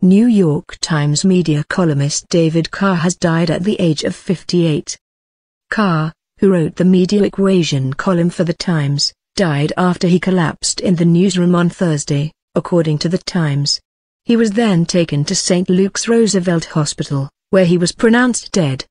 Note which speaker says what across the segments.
Speaker 1: New York Times media columnist David Carr has died at the age of 58. Carr, who wrote the Media Equation column for The Times, died after he collapsed in the newsroom on Thursday, according to The Times. He was then taken to St. Luke's Roosevelt Hospital, where he was pronounced dead.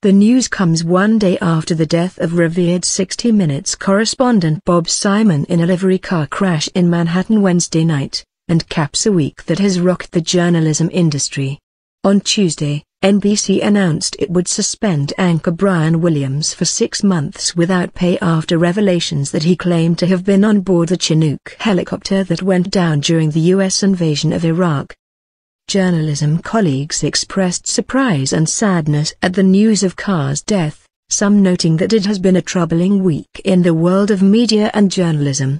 Speaker 1: The news comes one day after the death of revered 60 Minutes correspondent Bob Simon in a livery car crash in Manhattan Wednesday night, and caps a week that has rocked the journalism industry. On Tuesday, NBC announced it would suspend anchor Brian Williams for 6 months without pay after revelations that he claimed to have been on board the Chinook helicopter that went down during the U.S. invasion of Iraq. Journalism colleagues expressed surprise and sadness at the news of Carr's death, some noting that it has been a troubling week in the world of media and journalism.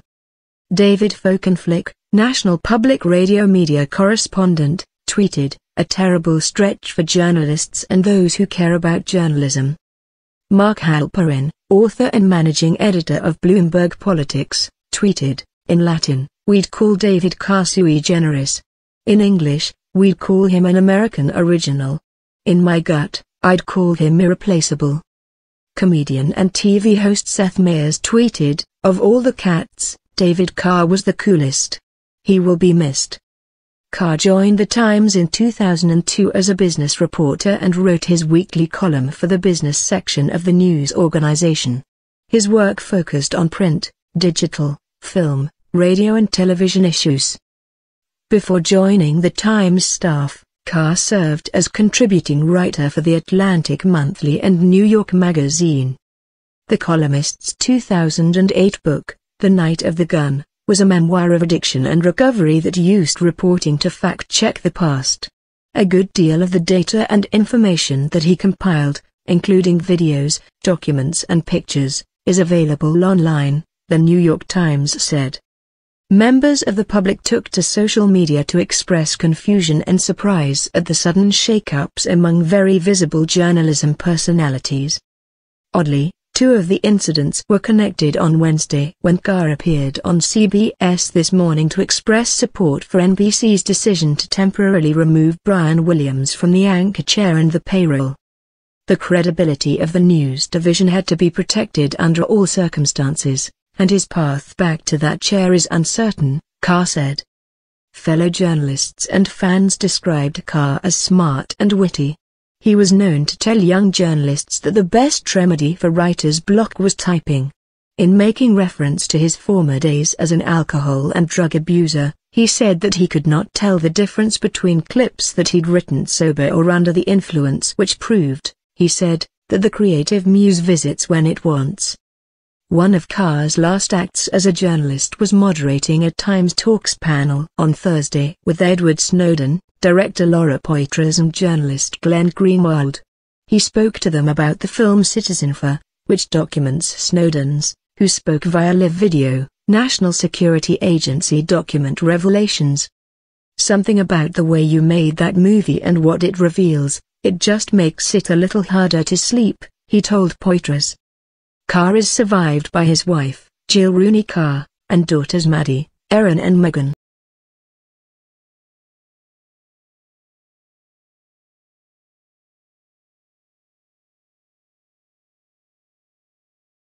Speaker 1: David Folkenflik, National Public Radio media correspondent, tweeted, "A terrible stretch for journalists and those who care about journalism." Mark Halperin, author and managing editor of Bloomberg Politics, tweeted, "In Latin, we'd call David Carr sui generis. In English, we'd call him an American original. In my gut, I'd call him irreplaceable." Comedian and TV host Seth Meyers tweeted, "Of all the cats, David Carr was the coolest. He will be missed." Carr joined The Times in 2002 as a business reporter and wrote his weekly column for the business section of the news organization. His work focused on print, digital, film, radio and television issues. Before joining the Times staff, Carr served as contributing writer for The Atlantic Monthly and New York Magazine. The columnist's 2008 book, The Night of the Gun, was a memoir of addiction and recovery that used reporting to fact-check the past. A good deal of the data and information that he compiled, including videos, documents and pictures, is available online, the New York Times said. Members of the public took to social media to express confusion and surprise at the sudden shake-ups among very visible journalism personalities. Oddly, 2 of the incidents were connected on Wednesday when Carr appeared on CBS This Morning to express support for NBC's decision to temporarily remove Brian Williams from the anchor chair and the payroll. The credibility of the news division had to be protected under all circumstances, and his path back to that chair is uncertain, Carr said. Fellow journalists and fans described Carr as smart and witty. He was known to tell young journalists that the best remedy for writer's block was typing. In making reference to his former days as an alcohol and drug abuser, he said that he could not tell the difference between clips that he'd written sober or under the influence, which proved, he said, that the creative muse visits when it wants. One of Carr's last acts as a journalist was moderating a Times Talks panel on Thursday with Edward Snowden, director Laura Poitras and journalist Glenn Greenwald. He spoke to them about the film Citizenfour, which documents Snowden's, who spoke via live video, National Security Agency document revelations. "Something about the way you made that movie and what it reveals, it just makes it a little harder to sleep," he told Poitras. Carr is survived by his wife, Jill Rooney Carr, and daughters Maddie, Erin and Megan.